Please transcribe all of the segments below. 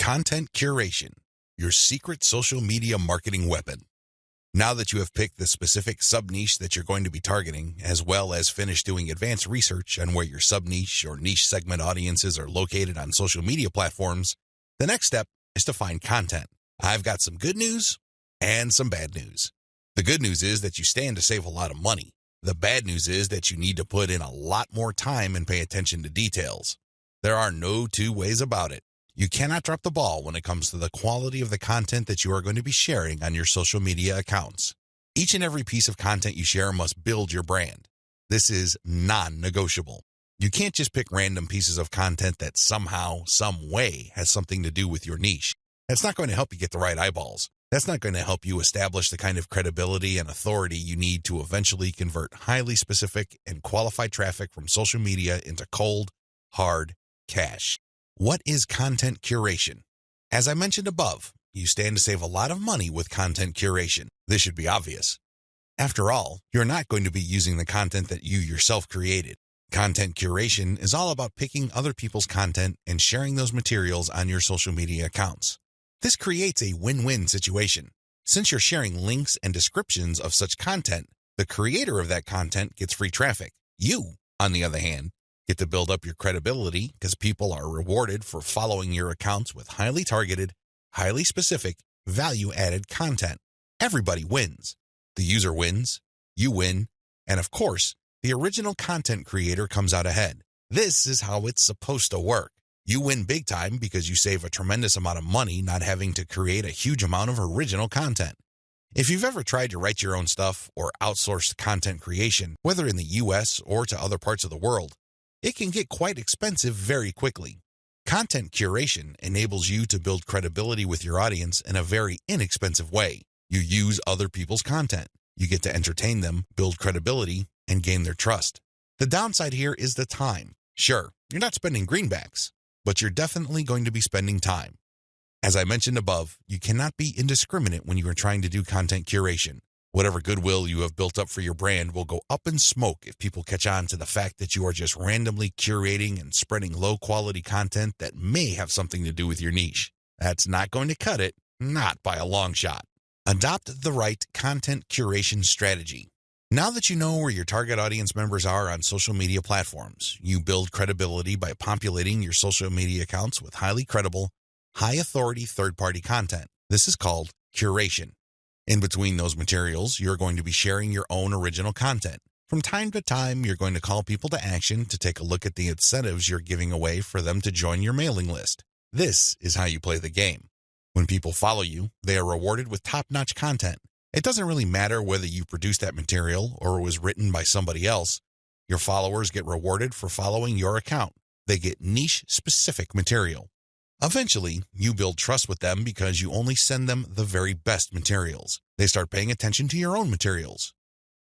Content curation, your secret social media marketing weapon. Now that you have picked the specific sub-niche that you're going to be targeting, as well as finished doing advanced research on where your sub-niche or niche segment audiences are located on social media platforms, the next step is to find content. I've got some good news and some bad news. The good news is that you stand to save a lot of money. The bad news is that you need to put in a lot more time and pay attention to details. There are no two ways about it. You cannot drop the ball when it comes to the quality of the content that you are going to be sharing on your social media accounts. Each and every piece of content you share must build your brand. This is non-negotiable. You can't just pick random pieces of content that somehow, some way has something to do with your niche. That's not going to help you get the right eyeballs. That's not going to help you establish the kind of credibility and authority you need to eventually convert highly specific and qualified traffic from social media into cold, hard cash. What is content curation? As I mentioned above, you stand to save a lot of money with content curation. This should be obvious. After all, you're not going to be using the content that you yourself created. Content curation is all about picking other people's content and sharing those materials on your social media accounts. This creates a win-win situation. Since you're sharing links and descriptions of such content, the creator of that content gets free traffic. You, on the other hand, get to build up your credibility because people are rewarded for following your accounts with highly targeted, highly specific, value-added content. Everybody wins. The user wins, you win, and of course, the original content creator comes out ahead. This is how it's supposed to work. You win big time because you save a tremendous amount of money not having to create a huge amount of original content. If you've ever tried to write your own stuff or outsource content creation, whether in the US or to other parts of the world, it can get quite expensive very quickly. Content curation enables you to build credibility with your audience in a very inexpensive way. You use other people's content. You get to entertain them, build credibility, and gain their trust. The downside here is the time. Sure, you're not spending greenbacks, but you're definitely going to be spending time. As I mentioned above, you cannot be indiscriminate when you are trying to do content curation. Whatever goodwill you have built up for your brand will go up in smoke if people catch on to the fact that you are just randomly curating and spreading low-quality content that may have something to do with your niche. That's not going to cut it, not by a long shot. Adopt the right content curation strategy. Now that you know where your target audience members are on social media platforms, you build credibility by populating your social media accounts with highly credible, high-authority third-party content. This is called curation. In between those materials, you're going to be sharing your own original content. From time to time, you're going to call people to action to take a look at the incentives you're giving away for them to join your mailing list. This is how you play the game. When people follow you, they are rewarded with top-notch content. It doesn't really matter whether you produced that material or it was written by somebody else. Your followers get rewarded for following your account. They get niche-specific material. Eventually, you build trust with them because you only send them the very best materials. They start paying attention to your own materials.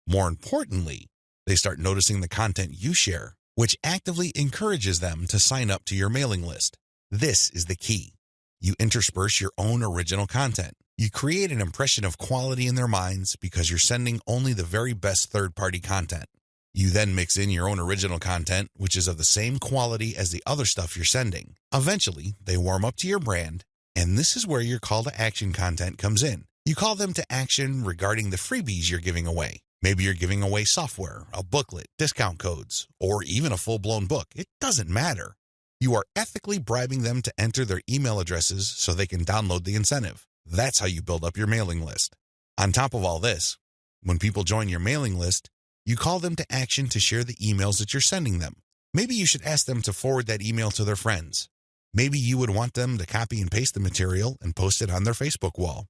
More importantly, they start noticing the content you share, which actively encourages them to sign up to your mailing list. This is the key. You intersperse your own original content. You create an impression of quality in their minds because you're sending only the very best third-party content. You then mix in your own original content, which is of the same quality as the other stuff you're sending. Eventually, they warm up to your brand, and this is where your call to action content comes in. You call them to action regarding the freebies you're giving away. Maybe you're giving away software, a booklet, discount codes, or even a full-blown book. It doesn't matter. You are ethically bribing them to enter their email addresses so they can download the incentive. That's how you build up your mailing list. On top of all this, when people join your mailing list, you call them to action to share the emails that you're sending them. Maybe you should ask them to forward that email to their friends. Maybe you would want them to copy and paste the material and post it on their Facebook wall.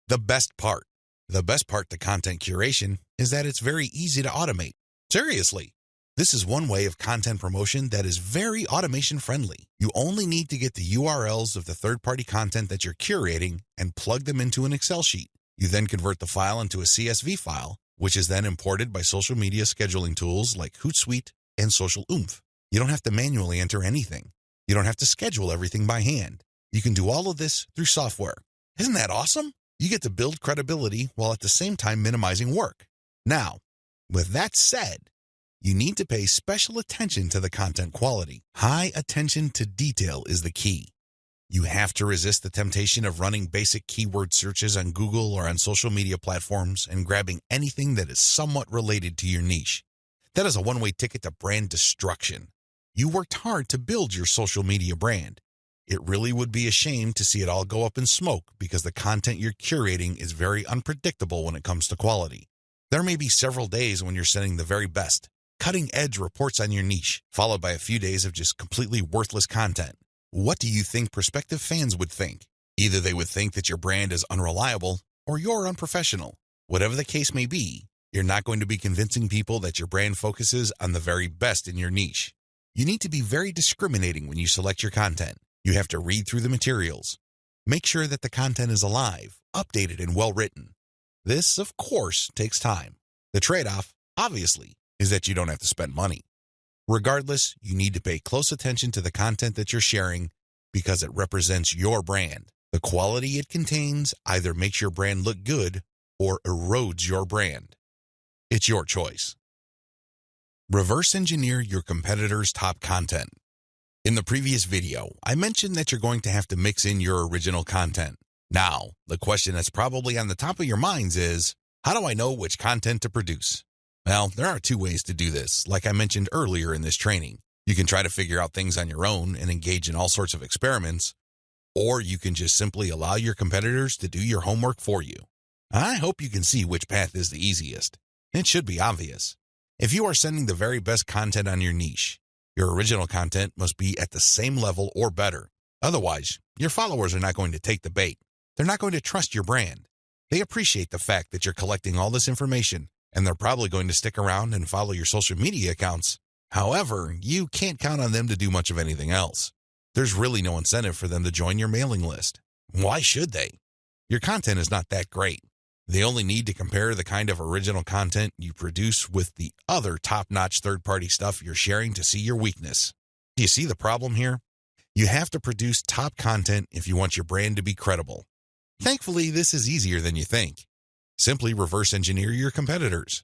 The best part to content curation is that it's very easy to automate. Seriously, this is one way of content promotion that is very automation friendly. You only need to get the URLs of the third-party content that you're curating and plug them into an Excel sheet. You then convert the file into a CSV file, which is then imported by social media scheduling tools like Hootsuite and Social Oomph. You don't have to manually enter anything. You don't have to schedule everything by hand. You can do all of this through software. Isn't that awesome? You get to build credibility while at the same time minimizing work. Now, with that said, you need to pay special attention to the content quality. High attention to detail is the key. You have to resist the temptation of running basic keyword searches on Google or on social media platforms and grabbing anything that is somewhat related to your niche. That is a one-way ticket to brand destruction. You worked hard to build your social media brand. It really would be a shame to see it all go up in smoke because the content you're curating is very unpredictable when it comes to quality. There may be several days when you're sending the very best, cutting-edge reports on your niche, followed by a few days of just completely worthless content. What do you think prospective fans would think? Either they would think that your brand is unreliable or you're unprofessional. Whatever the case may be, you're not going to be convincing people that your brand focuses on the very best in your niche. You need to be very discriminating when you select your content. You have to read through the materials. Make sure that the content is alive, updated, and well-written. This, of course, takes time. The trade-off, obviously, is that you don't have to spend money. Regardless, you need to pay close attention to the content that you're sharing because it represents your brand. The quality it contains either makes your brand look good or erodes your brand. It's your choice. Reverse engineer your competitors' top content. In the previous video, I mentioned that you're going to have to mix in your original content. Now, the question that's probably on the top of your minds is, how do I know which content to produce? Well, there are two ways to do this, like I mentioned earlier in this training. You can try to figure out things on your own and engage in all sorts of experiments, or you can just simply allow your competitors to do your homework for you. I hope you can see which path is the easiest. It should be obvious. If you are sending the very best content on your niche, your original content must be at the same level or better. Otherwise, your followers are not going to take the bait. They're not going to trust your brand. They appreciate the fact that you're collecting all this information, and they're probably going to stick around and follow your social media accounts. However, you can't count on them to do much of anything else. There's really no incentive for them to join your mailing list. Why should they? Your content is not that great. They only need to compare the kind of original content you produce with the other top-notch third-party stuff you're sharing to see your weakness. Do you see the problem here? You have to produce top content if you want your brand to be credible. Thankfully, this is easier than you think. Simply reverse engineer your competitors.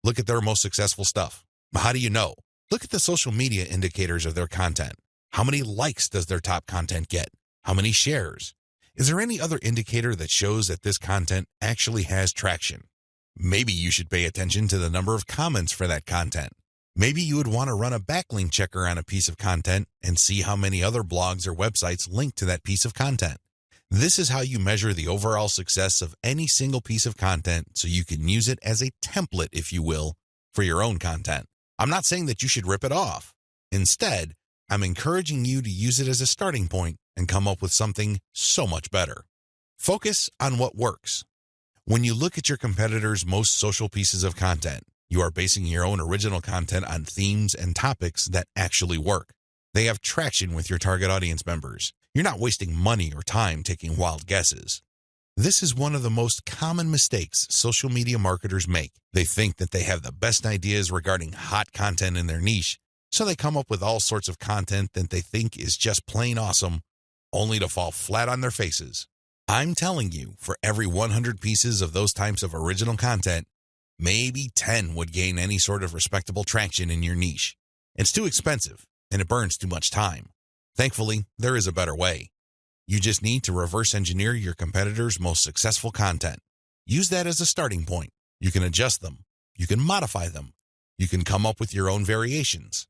Look at their most successful stuff. How do you know? Look at the social media indicators of their content. How many likes does their top content get? How many shares? Is there any other indicator that shows that this content actually has traction? Maybe you should pay attention to the number of comments for that content. Maybe you would want to run a backlink checker on a piece of content and see how many other blogs or websites link to that piece of content. This is how you measure the overall success of any single piece of content so you can use it as a template, if you will, for your own content. I'm not saying that you should rip it off. Instead, I'm encouraging you to use it as a starting point and come up with something so much better. Focus on what works. When you look at your competitors' most social pieces of content, you are basing your own original content on themes and topics that actually work. They have traction with your target audience members. You're not wasting money or time taking wild guesses. This is one of the most common mistakes social media marketers make. They think that they have the best ideas regarding hot content in their niche, so they come up with all sorts of content that they think is just plain awesome, only to fall flat on their faces. I'm telling you, for every 100 pieces of those types of original content, maybe 10 would gain any sort of respectable traction in your niche. It's too expensive, and it burns too much time. Thankfully, there is a better way. You just need to reverse engineer your competitors' most successful content. Use that as a starting point. You can adjust them. You can modify them. You can come up with your own variations.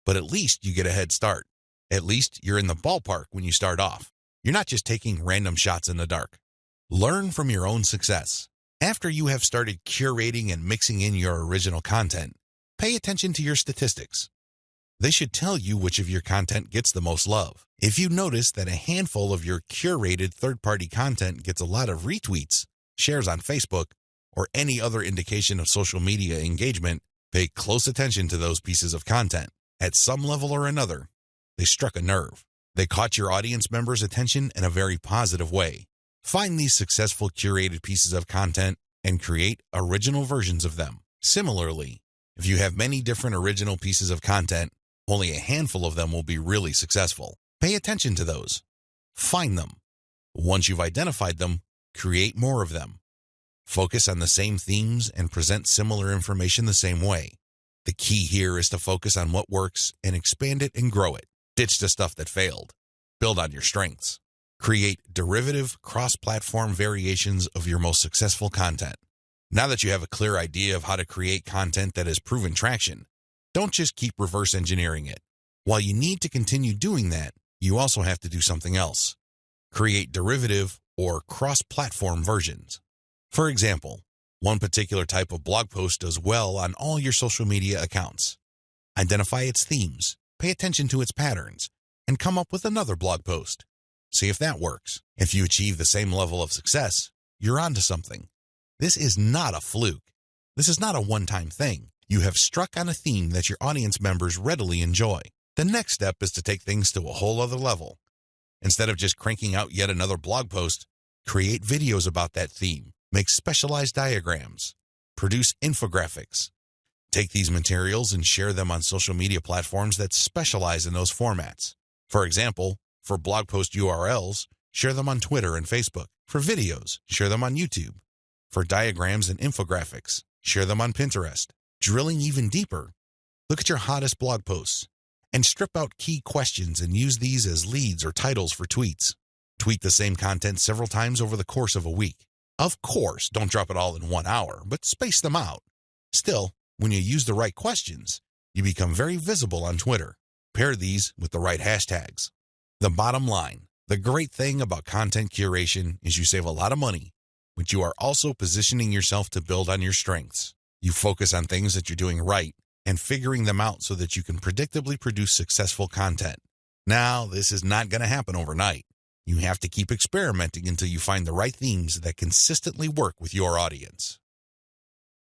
But at least you get a head start. At least you're in the ballpark when you start off. You're not just taking random shots in the dark. Learn from your own success. After you have started curating and mixing in your original content, pay attention to your statistics. They should tell you which of your content gets the most love. If you notice that a handful of your curated third-party content gets a lot of retweets, shares on Facebook, or any other indication of social media engagement, pay close attention to those pieces of content. At some level or another, they struck a nerve. They caught your audience members' attention in a very positive way. Find these successful curated pieces of content and create original versions of them. Similarly, if you have many different original pieces of content, only a handful of them will be really successful. Pay attention to those. Find them. Once you've identified them, create more of them. Focus on the same themes and present similar information the same way. The key here is to focus on what works and expand it and grow it. Ditch the stuff that failed. Build on your strengths. Create derivative cross-platform variations of your most successful content. Now that you have a clear idea of how to create content that has proven traction, don't just keep reverse engineering it. While you need to continue doing that, you also have to do something else. Create derivative or cross-platform versions. For example, one particular type of blog post does well on all your social media accounts. Identify its themes, pay attention to its patterns, and come up with another blog post. See if that works. If you achieve the same level of success, you're onto something. This is not a fluke. This is not a one-time thing. You have struck on a theme that your audience members readily enjoy. The next step is to take things to a whole other level. Instead of just cranking out yet another blog post, create videos about that theme, make specialized diagrams, produce infographics. Take these materials and share them on social media platforms that specialize in those formats. For example, for blog post URLs, share them on Twitter and Facebook. For videos, share them on YouTube. For diagrams and infographics, share them on Pinterest. Drilling even deeper, look at your hottest blog posts and strip out key questions and use these as leads or titles for tweets. Tweet the same content several times over the course of a week. Of course, don't drop it all in 1 hour, but space them out. Still, when you use the right questions, you become very visible on Twitter. Pair these with the right hashtags. The bottom line, the great thing about content curation is you save a lot of money, but you are also positioning yourself to build on your strengths. You focus on things that you're doing right and figuring them out so that you can predictably produce successful content. Now, this is not going to happen overnight. You have to keep experimenting until you find the right themes that consistently work with your audience.